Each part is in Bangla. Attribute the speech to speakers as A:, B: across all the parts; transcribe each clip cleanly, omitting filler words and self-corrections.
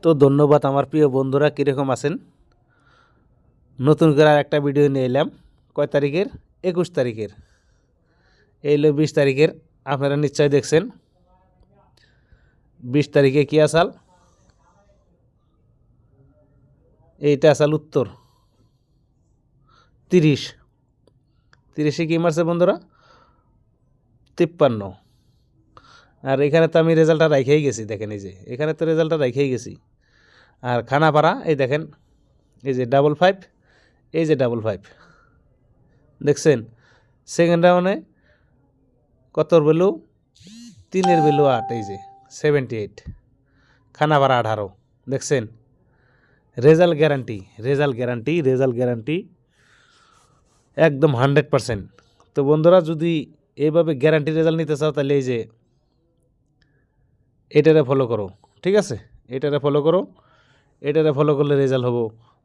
A: তো ধন্যবাদ আমার প্রিয় বন্ধুরা, কীরকম আছেন? নতুন করে আর একটা ভিডিও নিয়ে এলাম। কয় তারিখের? 21 তারিখের। এই হলো 20 তারিখের। আপনারা নিশ্চয় দেখছেন 20 তারিখে কী আসাল? এইটা আসাল উত্তর 30 কী মারছে বন্ধুরা? 53। আর এখানে তো আমি রেজাল্টটা রাইখেই গেছি, দেখেন এই যে এখানে তো রেজাল্টটা রাইখেই গেছি। আর খানাপাড়া এই দেখেন, এই যে 55, এই যে 55 দেখছেন। সেকেন্ড রাউন্ডে কতর ভ্যালু? 3-এর ভ্যালু 8, এই যে 78। খানাপাড়া 18 দেখছেন। রেজাল্ট গ্যারান্টি, রেজাল্ট গ্যারান্টি একদম 100%। তো বন্ধুরা, যদি এইভাবে গ্যারান্টি রেজাল্ট নিতে চাও তাহলে এই যে এটারে ফলো করো, ঠিক আছে? এটারে ফলো করো, এটারে ফলো করলে রেজাল্ট হবো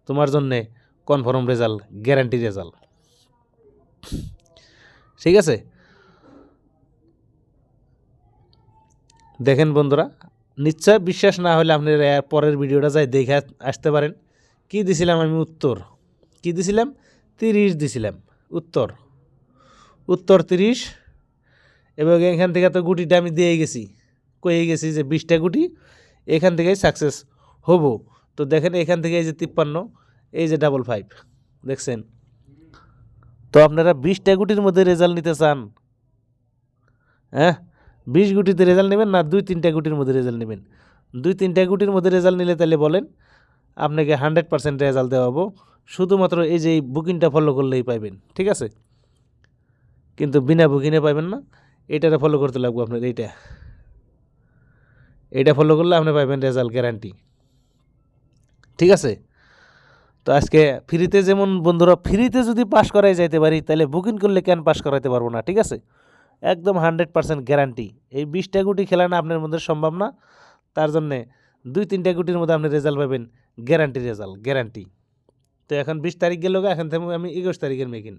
A: তোমার জন্যে কনফার্ম রেজাল্ট, গ্যারান্টি রেজাল্ট, ঠিক আছে? দেখেন বন্ধুরা, নিশ্চয় বিশ্বাস না হলে আপনি পরের ভিডিওটা যাই দেখে আসতে পারেন। কি দিছিলাম আমি উত্তর? কি দিছিলাম? 30 দিছিলাম উত্তর 30। এবং এখান থেকে তো গুটিটা আমি দিয়ে গেছি, কয়ে গেছি যে 20টা গুটি এখান থেকেই সাকসেস হব। তো দেখেন এখান থেকে এই যে 53, এই যে 55 দেখছেন। তো আপনারা 20টা গুটির মধ্যে রেজাল্ট নিতে চান? হ্যাঁ, 20 গুটিতে রেজাল্ট নেবেন না 2-3টা গুটির মধ্যে রেজাল্ট নেবেন? 2-3টা গুটির মধ্যে রেজাল্ট নিলে তাহলে বলেন আপনাকে 100% রেজাল্ট দেওয়া হবো। শুধুমাত্র এই যে বুকিংটা ফলো করলেই পাইবেন, ঠিক আছে? কিন্তু বিনা বুকিংয়ে পাইবেন না। এইটারে ফলো করতে লাগবে আপনার, এইটা ফলো করলে আপনি পাইবেন রেজাল্ট গ্যারান্টি, ঠিক আছে? তো আজকে ফ্রিতে, যেমন বন্ধুরা ফ্রিতে যদি পাস করাই যাইতে পারি তাহলে বুকিং করলে কেন পাস করাইতে পারবো না, ঠিক আছে? একদম 100% গ্যারান্টি। এই 20টা গুটি খেলা না আপনার মধ্যে সম্ভব না, তার জন্যে 2-3টা গুটির মধ্যে আপনি রেজাল্ট পাবেন, গ্যারান্টি রেজাল্ট, গ্যারান্টি। তো এখন 20 তারিখ গেল, এখন থেকে আমি 21 তারিখের মেকিন,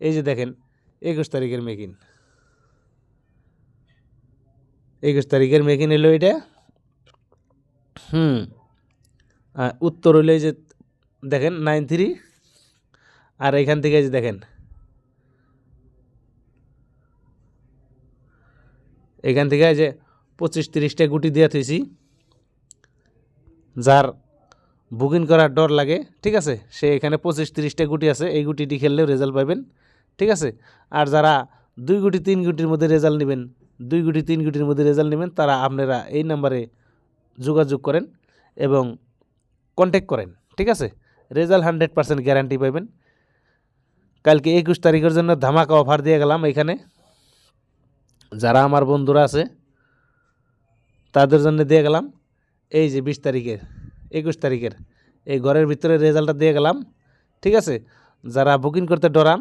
A: এই যে দেখেন 21 তারিখের মেকিন, 21 তারিখের মেকিন এলো এটা। উত্তর হইলো এই যে দেখেন 93। আর এখান থেকে এই যে দেখেন, এখান থেকে এই যে 25-30টা গুটি দিয়ে থইছি। যার বুকিং করার ডর লাগে, ঠিক আছে, সে এখানে 25-30টা গুটি আছে, এই গুটিটি খেললেও রেজাল্ট পাবেন, ঠিক আছে? আর যারা 2 গুটি 3 গুটির মধ্যে রেজাল্ট নেবেন, 2 গুটি 3 গুটির মধ্যে রেজাল্ট নেবেন, তারা আপনারা এই নাম্বারে যোগাযোগ করেন এবং কন্ট্যাক্ট করেন, ঠিক আছে? রেজাল্ট 100% গ্যারান্টি পাবেন। কালকে 21 তারিখের জন্য ধামাকা অফার দিয়ে গেলাম এখানে। যারা আমার বন্ধুরা আছে তাদের জন্য দিয়ে গেলাম এই যে 20 তারিখের 21 তারিখের এই ঘরের ভিতরে রেজাল্টটা দিয়ে গেলাম, ঠিক আছে? যারা বুকিং করতে ডরান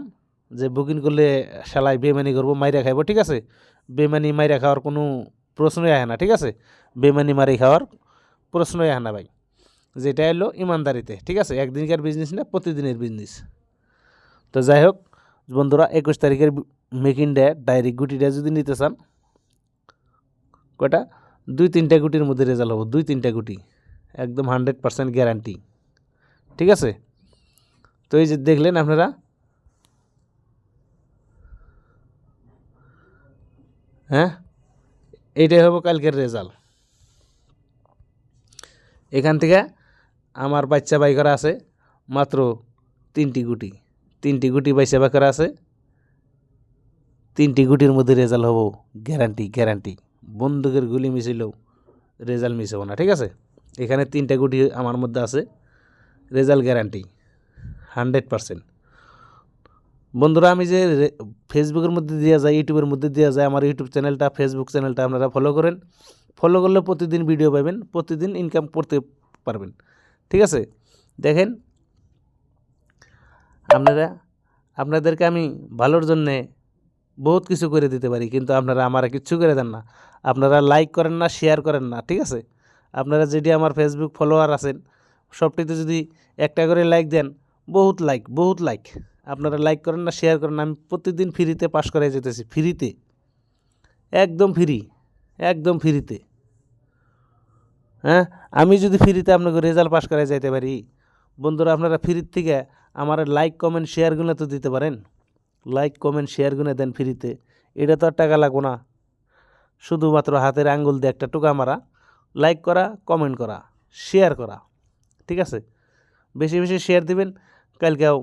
A: যে বুকিং করলে শালায় বেমানি করবো, মাইরা খাইব, ঠিক আছে? বেমানি মাইরা খাওয়ার কোনো প্রশ্নই আসে না, ঠিক আছে? বেমানি মারি খাওয়ার প্রশ্নই আসে না ভাই। যেটা এলো ইমানদারিতে, ঠিক আছে? একদিনকার বিজনেস না, প্রতিদিনের বিজনেস। তো যাই হোক বন্ধুরা, 21 তারিখের মেকিংটা ডাইরেক্ট গুটিটা যদি নিতে চান, কয়টা? 2-3টা গুটির মধ্যে রেজাল্ট হবো, 2-3টা গুটি একদম 100% গ্যারান্টি, ঠিক আছে? তো এই যে দেখলেন আপনারা, হ্যাঁ, এইটাই হবো কালকের রেজাল্ট। এখান থেকে আমার বাচ্চা বাই করা আছে মাত্র 3টি গুটি বাচ্চা বাই করা আছে। 3টি গুটির মধ্যে রেজাল্ট হবো গ্যারান্টি। বন্দুকের গুলি মিশিলেও রেজাল্ট মিস হবো না, ঠিক আছে? এখানে 3টা গুটি আমার মধ্যে আছে, রেজাল্ট গ্যারান্টি 100%। বন্ধুরা, আমি যে ফেসবুকের মধ্যে দেওয়া যায়, ইউটিউবের মধ্যে দেওয়া যায়, আমার ইউটিউব চ্যানেলটা, ফেসবুক চ্যানেলটা আপনারা ফলো করেন। ফলো করলে প্রতিদিন ভিডিও পাবেন, প্রতিদিন ইনকাম করতে পারবেন, ঠিক আছে? দেখেন আপনাদেরকে আমি ভালোর জন্যে বহুত কিছু করে দিতে পারি, কিন্তু আপনারা আমার কিচ্ছু করে দেন না। আপনারা লাইক করেন না, শেয়ার করেন না, ঠিক আছে? আপনারা যেটি আমার ফেসবুক ফলোয়ার আছেন সবটিতে যদি একটা করে লাইক দেন, বহুত লাইক। আপনারা লাইক করেন না, শেয়ার করেন না। আমি প্রতিদিন ফ্রিতে পাস করাই যেতেছি, ফ্রিতে, একদম ফ্রিতে, হ্যাঁ, আমি যদি ফ্রিতে আপনাকে রেজাল্ট পাস করাই যাইতে পারি, বন্ধুরা আপনারা ফ্রির থেকে আমার লাইক কমেন্ট শেয়ারগুলো তো দিতে পারেন। লাইক কমেন্ট শেয়ারগুলো দেন ফ্রিতে, এটা তো আর টাকা লাগবো না। শুধুমাত্র হাতের আঙ্গুল দিয়ে একটা টোকা মারা, লাইক করা, কমেন্ট করা, শেয়ার করা, ঠিক আছে? বেশি বেশি শেয়ার দিবেন। কালকেও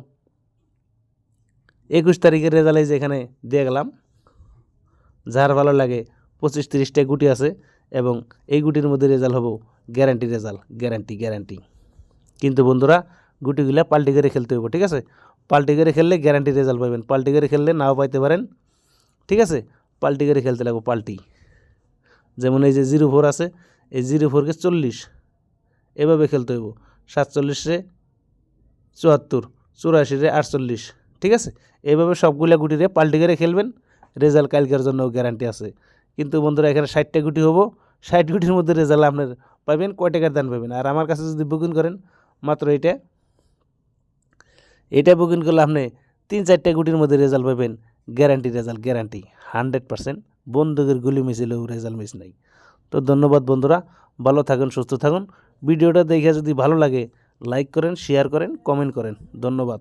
A: 21 তারিখের রেজাল্ট এই যে এখানে দিয়ে গেলাম। যার ভালো লাগে 25-30টা গুটি আছে এবং এই গুটির মধ্যে রেজাল্ট হবো গ্যারান্টি রেজাল্ট, গ্যারান্টি। কিন্তু বন্ধুরা গুটিগুলা পাল্টি করে খেলতে হইব, ঠিক আছে? পাল্টি করে খেললে গ্যারান্টি রেজাল্ট পাবেন, পাল্টি করে খেললে নাও পাইতে পারেন, ঠিক আছে? পাল্টি করে খেলতে লাগবো, পাল্টি। যেমন এই যে 04 আছে, এই 04কে 40 এভাবে খেলতে হইব। 47-রে 74, 84-রে 48, ঠিক আছে? এইভাবে সবগুলা গুটিরে পাল্টি করে খেলবেন, রেজাল্ট কালকের জন্য গ্যারান্টি আছে। কিন্তু বন্ধুরা এখানে 60টা গুটি হবো, 60 গুটির মধ্যে রেজাল্ট আপনার পাবেন কয় টাকার দান পাবেন। আর আমার কাছে যদি বুকিং করেন মাত্র এটা বুকিং করলে আপনি 3-4টা গুটির মধ্যে রেজাল্ট পাবেন, গ্যারান্টি রেজাল্ট, গ্যারান্টি 100%। বন্দুকের গুলি মিছিলেও রেজাল্ট মিস নাই। তো ধন্যবাদ বন্ধুরা, ভালো থাকুন, সুস্থ থাকুন। ভিডিওটা দেখে যদি ভালো লাগে লাইক করেন, শেয়ার করেন, কমেন্ট করেন। ধন্যবাদ।